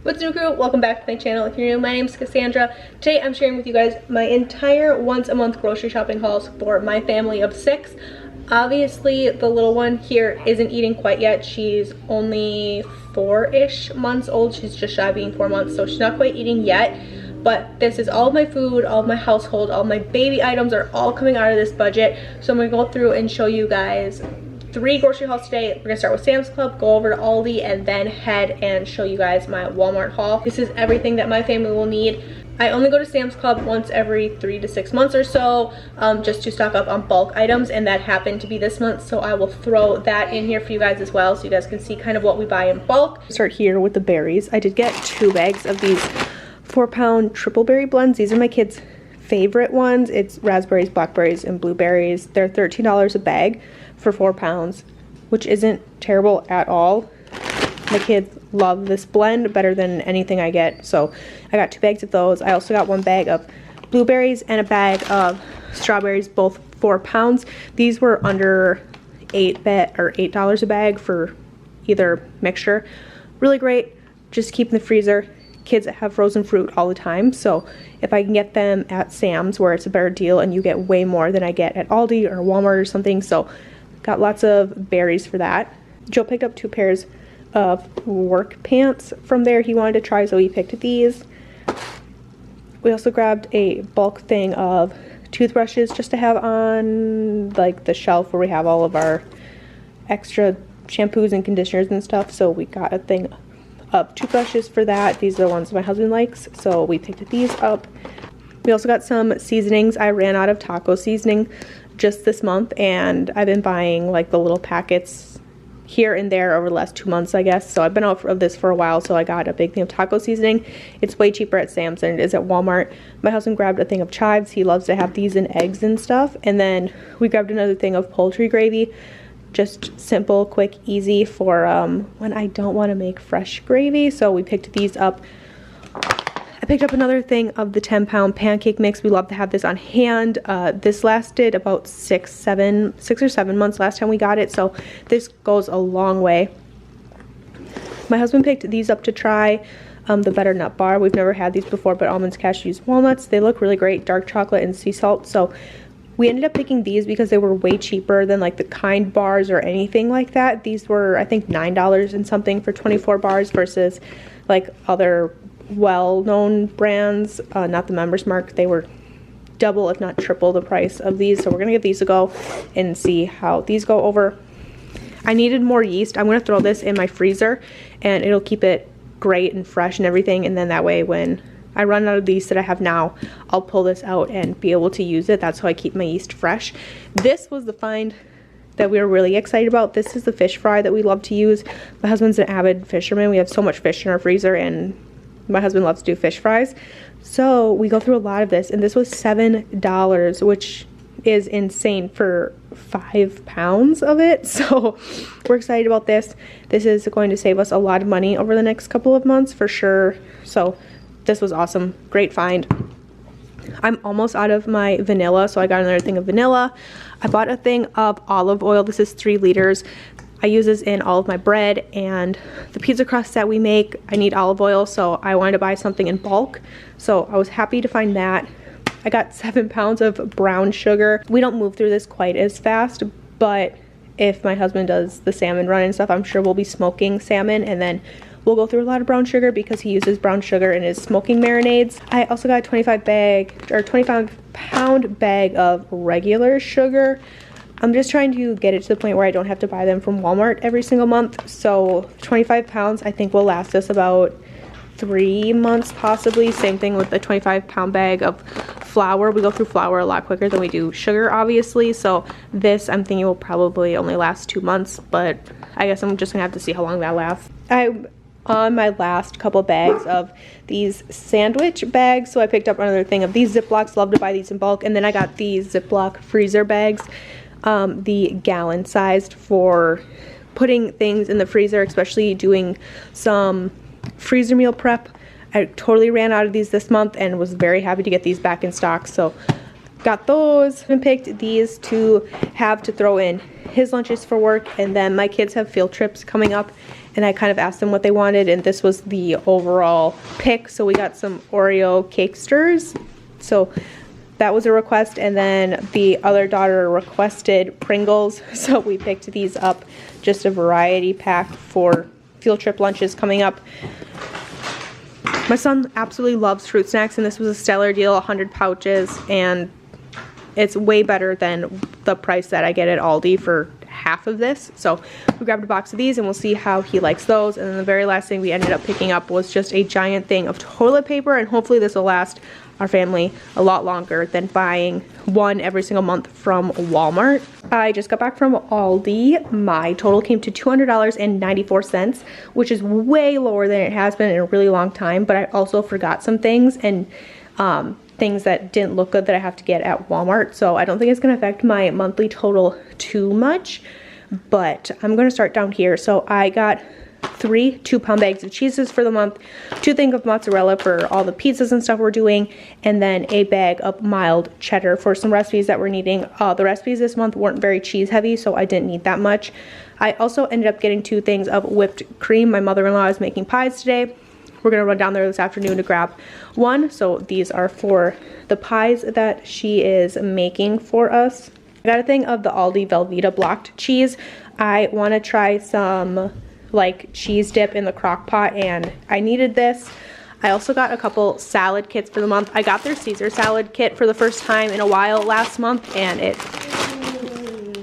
What's new, crew? Welcome back to my channel. If you're new, my name is Cassandra. Today I'm sharing with you guys my entire once a month grocery shopping hauls for my family of 6. Obviously the little one here isn't eating quite yet. She's only 4-ish months old. She's just shy of being 4 months, so she's not quite eating yet. But this is all of my food, all of my household, all of my baby items are all coming out of this budget. So I'm gonna go through and show you guys 3 grocery hauls today. We're gonna start with Sam's Club, go over to Aldi, and then head and show you guys my Walmart haul. This is everything that my family will need. I only go to Sam's Club once every 3 to 6 months or so, just to stock up on bulk items, and that happened to be this month, so I will throw that in here for you guys as well, so you guys can see kind of what we buy in bulk. Start here with the berries. I did get 2 bags of these 4-pound triple berry blends. These are my kids' favorite ones. It's raspberries, blackberries, and blueberries. They're $13 a bag for 4 pounds, which isn't terrible at all. My kids love this blend better than anything I get, so I got 2 bags of those. I also got 1 bag of blueberries and a bag of strawberries, both 4 pounds. These were under $8 a bag for either mixture. Really great, just keep in the freezer. Kids have frozen fruit all the time, so if I can get them at Sam's where it's a better deal and you get way more than I get at Aldi or Walmart or something, so got lots of berries for that. Joe picked up 2 pairs of work pants from there he wanted to try, so he picked these. We also grabbed a bulk thing of toothbrushes just to have on like the shelf where we have all of our extra shampoos and conditioners and stuff, so we got a thing of toothbrushes for that. These are the ones my husband likes, so we picked these up. We also got some seasonings. I ran out of taco seasoning just this month, and I've been buying like the little packets here and there over the last 2 months, I guess. So I've been out of this for a while, so I got a big thing of taco seasoning. It's way cheaper at Sam's than it is at Walmart. My husband grabbed a thing of chives. He loves to have these in eggs and stuff. And then we grabbed another thing of poultry gravy. Just simple, quick, easy for when I don't want to make fresh gravy. So we picked these up. I picked up another thing of the 10-pound pancake mix. We love to have this on hand. This lasted about 6 or 7 months last time we got it, so this goes a long way. My husband picked these up to try, the Better Nut Bar. We've never had these before, but almonds, cashews, walnuts. They look really great, dark chocolate and sea salt. So we ended up picking these because they were way cheaper than like the Kind bars or anything like that. These were, I think, $9 and something for 24 bars versus like other well-known brands, not the Members Mark. They were double if not triple the price of these, so we're gonna give these a go and see how these go over. I needed more yeast. I'm gonna throw this in my freezer and it'll keep it great and fresh and everything, and then that way when I run out of these that I have now, I'll pull this out and be able to use it. That's how I keep my yeast fresh. This was the find that we were really excited about. This is the fish fry that we love to use. My husband's an avid fisherman. We have so much fish in our freezer, and my husband loves to do fish fries. So we go through a lot of this, and this was $7, which is insane for 5 pounds of it. So we're excited about this. This is going to save us a lot of money over the next couple of months for sure. So this was awesome. Great find. I'm almost out of my vanilla, so I got another thing of vanilla. I bought a thing of olive oil. This is 3 liters. I use this in all of my bread and the pizza crusts that we make. I need olive oil, so I wanted to buy something in bulk. So I was happy to find that. I got 7 pounds of brown sugar. We don't move through this quite as fast, but if my husband does the salmon run and stuff, I'm sure we'll be smoking salmon, and then we'll go through a lot of brown sugar because he uses brown sugar in his smoking marinades. I also got a 25-pound bag of regular sugar. I'm just trying to get it to the point where I don't have to buy them from Walmart every single month. So 25 pounds I think will last us about 3 months possibly. Same thing with the 25-pound bag of flour. We go through flour a lot quicker than we do sugar, obviously. So this I'm thinking will probably only last 2 months, but I guess I'm just gonna have to see how long that lasts. I'm on my last couple bags of these sandwich bags, so I picked up another thing of these Ziplocs. Love to buy these in bulk. And then I got these Ziploc freezer bags, the gallon sized, for putting things in the freezer, especially doing some freezer meal prep. I totally ran out of these this month and was very happy to get these back in stock, so got those and picked these to have to throw in his lunches for work. And then my kids have field trips coming up, and I kind of asked them what they wanted, and this was the overall pick. So we got some Oreo cakesters. So that was a request, and then the other daughter requested Pringles, so we picked these up, just a variety pack for field trip lunches coming up. My son absolutely loves fruit snacks, and this was a stellar deal, 100 pouches, and it's way better than the price that I get at Aldi for half of this. So we grabbed a box of these, and we'll see how he likes those. And then the very last thing we ended up picking up was just a giant thing of toilet paper, and hopefully this will last our family a lot longer than buying one every single month from Walmart. I just got back from Aldi. My total came to $200.94, which is way lower than it has been in a really long time, but I also forgot some things, and things that didn't look good that I have to get at Walmart, so I don't think it's going to affect my monthly total too much, but I'm going to start down here. So I got 3 2-pound bags of cheeses for the month, 2 things of mozzarella for all the pizzas and stuff we're doing, and then a bag of mild cheddar for some recipes that we're needing. The recipes this month weren't very cheese heavy, so I didn't need that much. I also ended up getting 2 things of whipped cream. My mother-in-law is making pies today. We're gonna run down there this afternoon to grab one. So these are for the pies that she is making for us. I got a thing of the Aldi Velveeta blocked cheese. I want to try some like cheese dip in the crock pot, and I needed this. I also got a couple salad kits for the month. I got their Caesar salad kit for the first time in a while last month, and it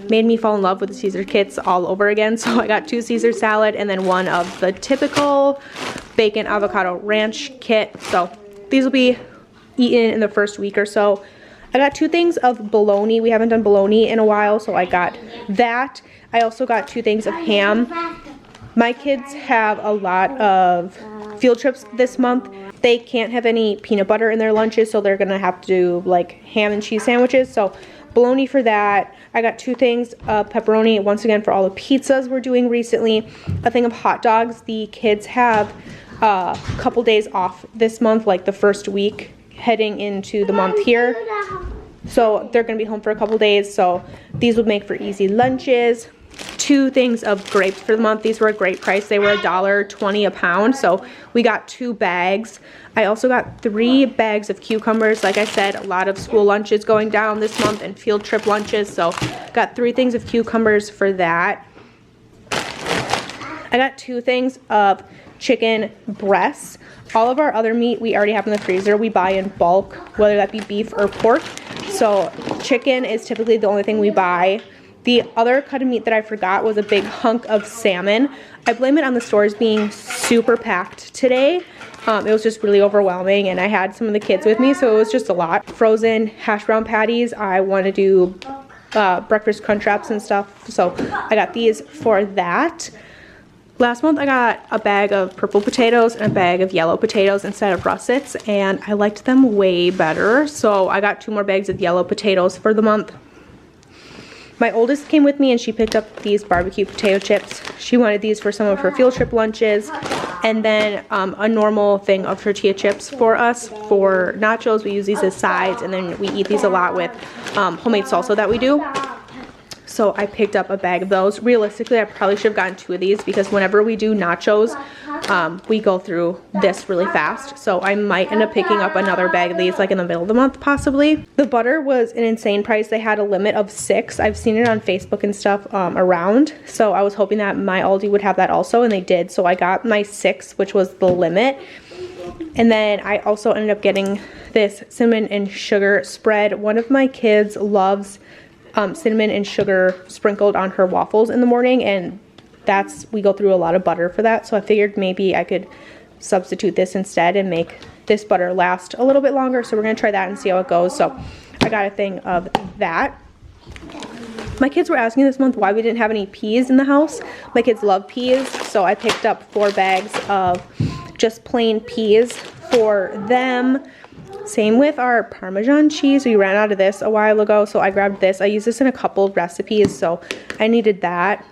made me fall in love with the Caesar kits all over again. So I got 2 Caesar salad and then 1 of the typical bacon avocado ranch kit. So these will be eaten in the first week or so. I got 2 things of bologna. We haven't done bologna in a while, so I got that. I also got 2 things of ham. My kids have a lot of field trips this month. They can't have any peanut butter in their lunches, so they're gonna have to do like ham and cheese sandwiches. So bologna for that. I got 2 things of pepperoni, once again for all the pizzas we're doing recently. A thing of hot dogs. The kids have a couple days off this month, like the first week heading into the month here. So they're gonna be home for a couple days, so these would make for easy lunches. 2 things of grapes for the month. These were a great price. They were $1.20 a pound, so we got 2 bags. I also got 3 bags of cucumbers. Like I said, a lot of school lunches going down this month and field trip lunches, so got 3 things of cucumbers for that. I got 2 things of chicken breasts. All of our other meat we already have in the freezer. We buy in bulk, whether that be beef or pork. So chicken is typically the only thing we buy. The other cut of meat that I forgot was a big hunk of salmon. I blame it on the stores being super packed today. It was just really overwhelming, and I had some of the kids with me, so it was just a lot. Frozen hash brown patties. I want to do breakfast crunch wraps and stuff, so I got these for that. Last month I got a bag of purple potatoes and a bag of yellow potatoes instead of russets, and I liked them way better, so I got 2 more bags of yellow potatoes for the month. My oldest came with me, and she picked up these barbecue potato chips. She wanted these for some of her field trip lunches, and then a normal thing of tortilla chips for us. For nachos, we use these as sides, and then we eat these a lot with homemade salsa that we do. So I picked up a bag of those. Realistically, I probably should have gotten 2 of these, because whenever we do nachos, we go through this really fast. So I might end up picking up another bag of these like in the middle of the month possibly. The butter was an insane price. They had a limit of 6. I've seen it on Facebook and stuff around. So I was hoping that my Aldi would have that also, and they did. So I got my 6, which was the limit. And then I also ended up getting this cinnamon and sugar spread. One of my kids loves cinnamon and sugar sprinkled on her waffles in the morning, and we go through a lot of butter for that, so I figured maybe I could substitute this instead and make this butter last a little bit longer. So we're gonna try that and see how it goes. So I got a thing of that. My kids were asking this month why we didn't have any peas in the house. My kids love peas, so I picked up 4 bags of just plain peas for them. Same with our Parmesan cheese. We ran out of this a while ago, so I grabbed this. I use this in a couple of recipes, so I needed that.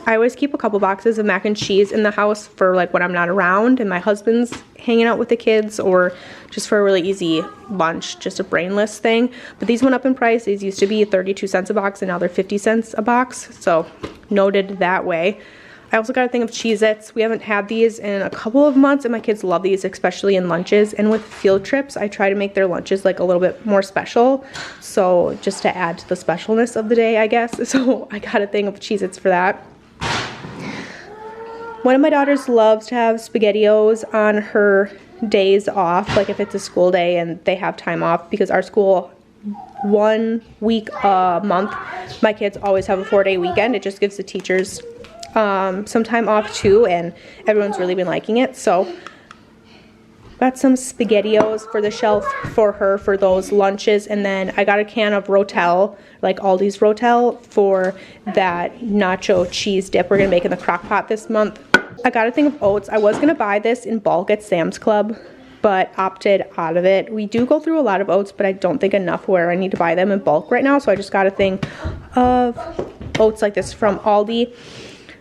I always keep a couple boxes of mac and cheese in the house for like when I'm not around and my husband's hanging out with the kids, or just for a really easy lunch, just a brainless thing. But these went up in price. These used to be 32 cents a box, and now they're 50 cents a box, so noted that way. I also got a thing of Cheez-Its. We haven't had these in a couple of months, and my kids love these, especially in lunches. And with field trips, I try to make their lunches like a little bit more special. So just to add to the specialness of the day, I guess. So I got a thing of Cheez-Its for that. One of my daughters loves to have SpaghettiOs on her days off, like if it's a school day and they have time off, because our school 1 week a month, my kids always have a 4-day weekend. It just gives the teachers some time off too, and everyone's really been liking it. So got some SpaghettiOs for the shelf for her for those lunches, and then I got a can of Rotel, like Aldi's Rotel, for that nacho cheese dip we're gonna make in the crock pot this month. I got a thing of oats. I was gonna buy this in bulk at Sam's Club, but opted out of it. We do go through a lot of oats, but I don't think enough where I need to buy them in bulk right now, so I just got a thing of oats like this from Aldi.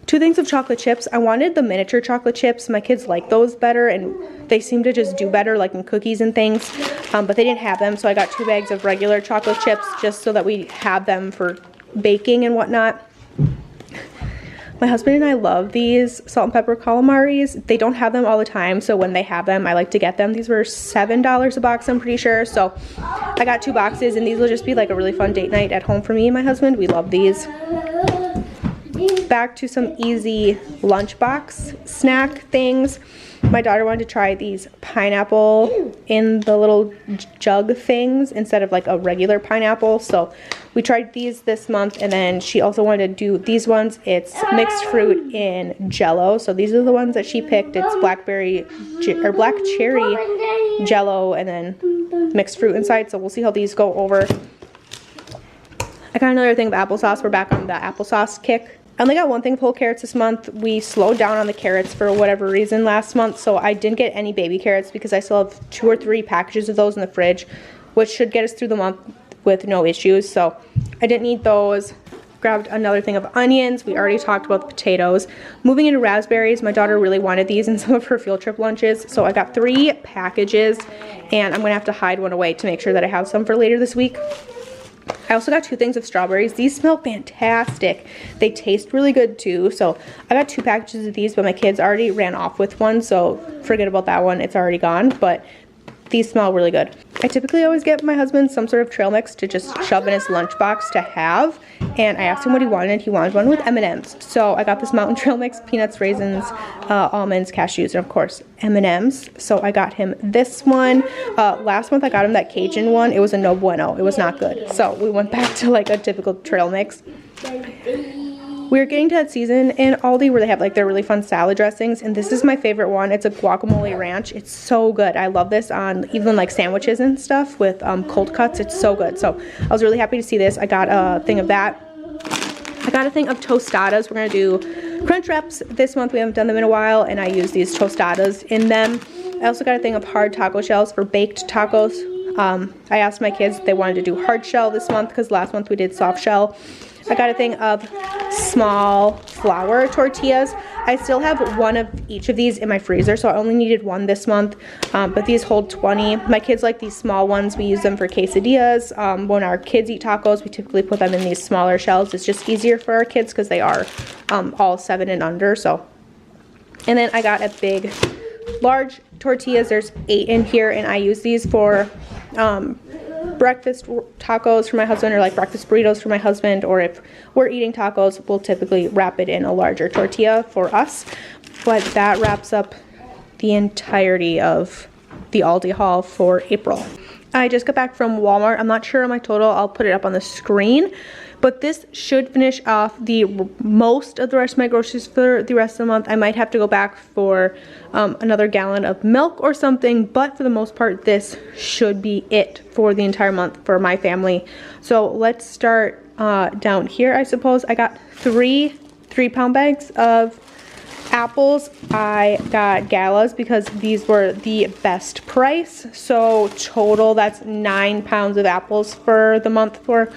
2 things of chocolate chips. I wanted the miniature chocolate chips. My kids like those better, and they seem to just do better like in cookies and things, but they didn't have them, so I got 2 bags of regular chocolate chips just so that we have them for baking and whatnot. My husband and I love these salt and pepper calamaris. They don't have them all the time, so when they have them, I like to get them. These were $7 a box, I'm pretty sure, so I got 2 boxes, and these will just be like a really fun date night at home for me and my husband. We love these. Back to some easy lunchbox snack things. My daughter wanted to try these pineapple in the little jug things instead of like a regular pineapple, so we tried these this month. And then she also wanted to do these ones. It's mixed fruit in Jello, so these are the ones that she picked. It's blackberry or black cherry Jello and then mixed fruit inside, so we'll see how these go over. I got another thing of applesauce. We're back on the applesauce kick. I only got 1 thing of whole carrots this month. We slowed down on the carrots for whatever reason last month, so I didn't get any baby carrots because I still have 2 or 3 packages of those in the fridge, which should get us through the month with no issues, so I didn't need those. Grabbed another thing of onions. We already talked about the potatoes. Moving into raspberries, my daughter really wanted these in some of her field trip lunches, so I got 3 packages, and I'm gonna have to hide one away to make sure that I have some for later this week. I also got 2 things of strawberries. These smell fantastic. They taste really good too. So I got 2 packages of these, but my kids already ran off with one, so forget about that one. It's already gone, but these smell really good. I typically always get my husband some sort of trail mix to just shove in his lunchbox to have, and I asked him what he wanted. He wanted one with M&Ms. So I got this mountain trail mix, peanuts, raisins, almonds, cashews, and of course M&Ms. So I got him this one. Last month I got him that Cajun one. It was a no bueno. It was not good. So we went back to like a typical trail mix. We're getting to that season in Aldi where they have like their really fun salad dressings, and this is my favorite one. It's a guacamole ranch. It's so good. I love this on even like sandwiches and stuff with cold cuts. It's so good. So I was really happy to see this. I got a thing of that. I got a thing of tostadas. We're gonna do crunch wraps this month. We haven't done them in a while, and I use these tostadas in them. I also got a thing of hard taco shells for baked tacos. I asked my kids if they wanted to do hard shell this month because last month we did soft shell. I got a thing of small flour tortillas. I still have 1 of each of these in my freezer, so I only needed 1 this month, but these hold 20. My kids like these small ones. We use them for quesadillas. When our kids eat tacos, we typically put them in these smaller shells. It's just easier for our kids because they are all 7 and under. So, and then I got a big, large tortillas. There's 8 in here, and I use these for breakfast tacos for my husband, or like breakfast burritos for my husband, or if we're eating tacos, we'll typically wrap it in a larger tortilla for us. But that wraps up the entirety of the Aldi haul for April. I just got back from Walmart. I'm not sure on my total. I'll put it up on the screen. But this should finish off the most of the rest of my groceries for the rest of the month. I might have to go back for another gallon of milk or something, but for the most part, this should be it for the entire month for my family. So let's start down here, I suppose. I got 3 3-pound bags of apples. I got Galas because these were the best price. So total, that's 9 pounds of apples for the month for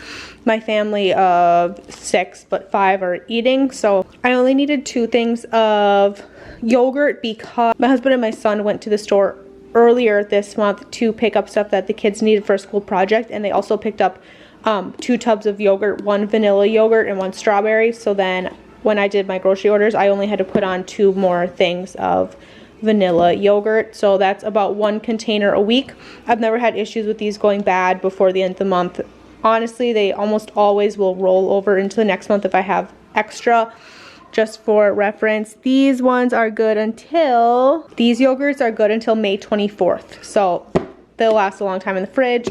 my family of 6, but 5 are eating. So I only needed 2 things of yogurt because my husband and my son went to the store earlier this month to pick up stuff that the kids needed for a school project, and they also picked up 2 tubs of yogurt, 1 vanilla yogurt and 1 strawberry. So then when I did my grocery orders, I only had to put on 2 more things of vanilla yogurt, so that's about 1 container a week. I've never had issues with these going bad before the end of the month. Honestly, they almost always will roll over into the next month if I have extra. Just for reference, these ones are good until, these yogurts are good until May 24th, so they'll last a long time in the fridge.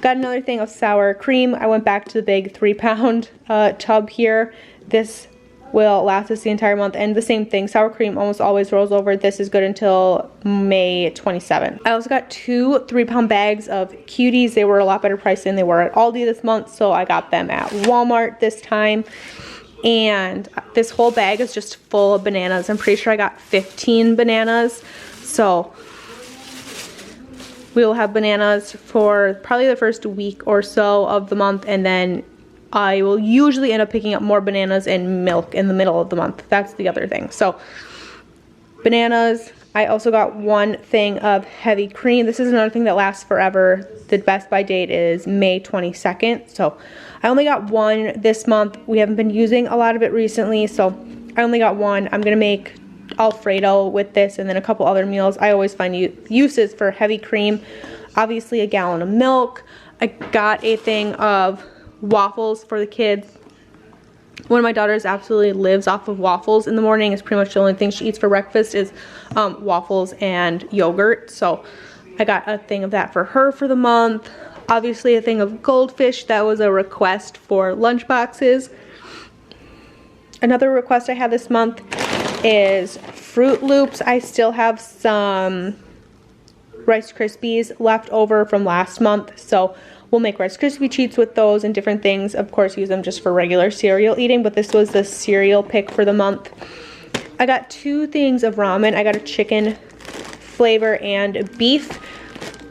Got another thing of sour cream. I went back to the big 3-pound tub here. This will last us the entire month, and the same thing, sour cream almost always rolls over. This is good until May 27th. I also got 2 3-pound bags of cuties. They were a lot better priced than they were at Aldi this month, so I got them at Walmart this time. And this whole bag is just full of bananas. I'm pretty sure I got 15 bananas, so we will have bananas for probably the first week or so of the month, and then I will usually end up picking up more bananas and milk in the middle of the month. That's the other thing. So bananas. I also got 1 thing of heavy cream. This is another thing that lasts forever. The best by date is May 22nd. So I only got 1 this month. We haven't been using a lot of it recently, so I only got 1. I'm gonna make Alfredo with this and then a couple other meals. I always find uses for heavy cream. Obviously a gallon of milk. I got a thing of waffles for the kids. One of my daughters absolutely lives off of waffles in the morning. It's pretty much the only thing she eats for breakfast is waffles and yogurt. So I got a thing of that for her for the month. Obviously a thing of goldfish. That was a request for lunch boxes. Another request I had this month is Fruit Loops. I still have some Rice Krispies left over from last month, so we'll make Rice Krispie treats with those and different things. Of course, use them just for regular cereal eating, but this was the cereal pick for the month. I got 2 things of ramen. I got a chicken flavor and beef.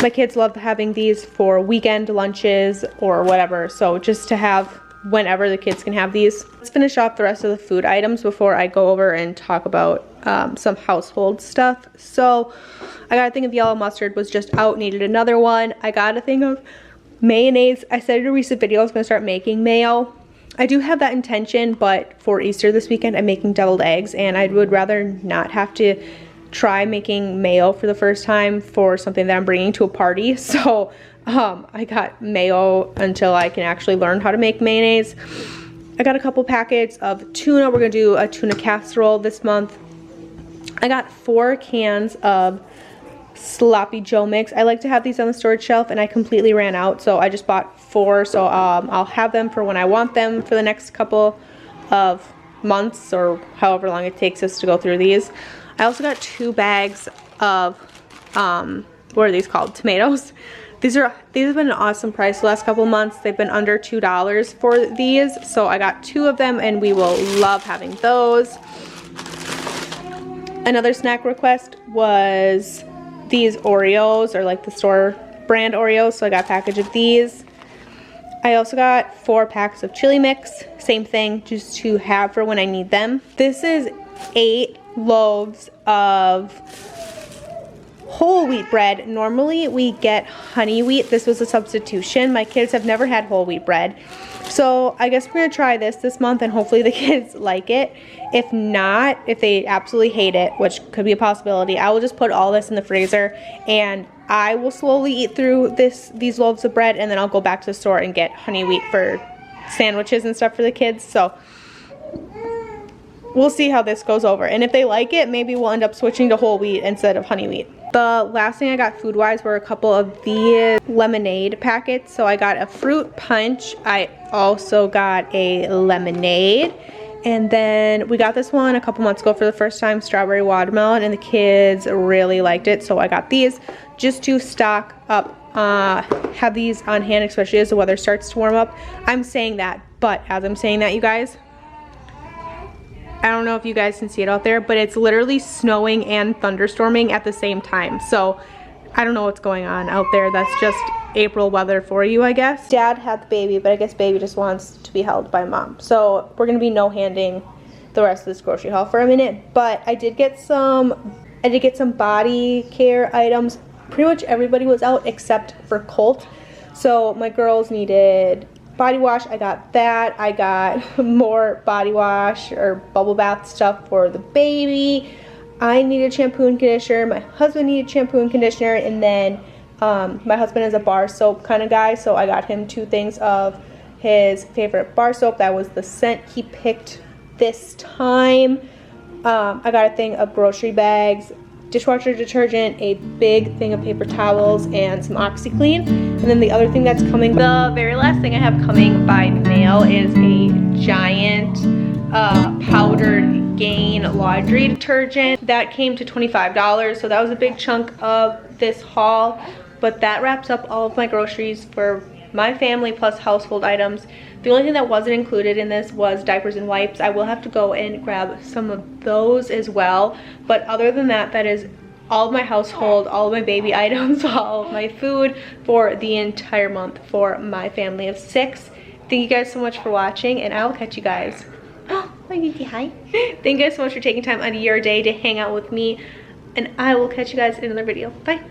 My kids love having these for weekend lunches or whatever, so just to have whenever the kids can have these. Let's finish off the rest of the food items before I go over and talk about some household stuff. So I got a thing of yellow mustard, was just out, needed another one. I got a thing of mayonnaise. I said in a recent video I was going to start making mayo. I do have that intention, but for Easter this weekend I'm making deviled eggs, and I would rather not have to try making mayo for the first time for something that I'm bringing to a party. So I got mayo until I can actually learn how to make mayonnaise. I got a couple packets of tuna. We're going to do a tuna casserole this month. I got 4 cans of Sloppy Joe mix. I like to have these on the storage shelf, and I completely ran out, so I just bought 4. So I'll have them for when I want them for the next couple of months or however long it takes us to go through these. I also got 2 bags of what are these called? Tomatoes. These have been an awesome price the last couple months. They've been under $2 for these, so I got 2 of them, and we will love having those. Another snack request was these Oreos, or like the store brand Oreos, so I got a package of these. I also got 4 packs of chili mix, same thing, just to have for when I need them. This is 8 loaves of whole wheat bread. Normally we get honey wheat. This was a substitution. My kids have never had whole wheat bread, so I guess we're gonna try this month, and hopefully the kids like it. If not, if they absolutely hate it, which could be a possibility, I will just put all this in the freezer, and I will slowly eat through these loaves of bread, and then I'll go back to the store and get honey wheat for sandwiches and stuff for the kids. So we'll see how this goes over, and if they like it, maybe we'll end up switching to whole wheat instead of honey wheat. The last thing I got food-wise were a couple of these lemonade packets. So I got a fruit punch. I also got a lemonade. And then we got this one a couple months ago for the first time, strawberry watermelon, and the kids really liked it. So I got these just to stock up, have these on hand, especially as the weather starts to warm up. I'm saying that, but as I'm saying that, you guys, I don't know if you guys can see it out there, but it's literally snowing and thunderstorming at the same time. So I don't know what's going on out there. That's just April weather for you, I guess. Dad had the baby, but I guess baby just wants to be held by mom. So we're gonna be no-handing the rest of this grocery haul for a minute. But I did get some body care items. Pretty much everybody was out except for Colt. So my girls needed body wash, I got that. I got more body wash or bubble bath stuff for the baby. I needed shampoo and conditioner. My husband needed shampoo and conditioner. And then my husband is a bar soap kind of guy, so I got him 2 things of his favorite bar soap. That was the scent he picked this time. I got a thing of grocery bags, dishwasher detergent, a big thing of paper towels, and some OxyClean. And then the other thing that's coming, the very last thing I have coming by mail is a giant powdered Gain laundry detergent. That came to $25, so that was a big chunk of this haul. But that wraps up all of my groceries for my family plus household items. The only thing that wasn't included in this was diapers and wipes. I will have to go and grab some of those as well. But other than that, that is all of my household, all of my baby items, all of my food for the entire month for my family of 6. Thank you guys so much for watching, and I will catch you guys. Oh, my baby, hi. Thank you guys so much for taking time out of your day to hang out with me, and I will catch you guys in another video. Bye.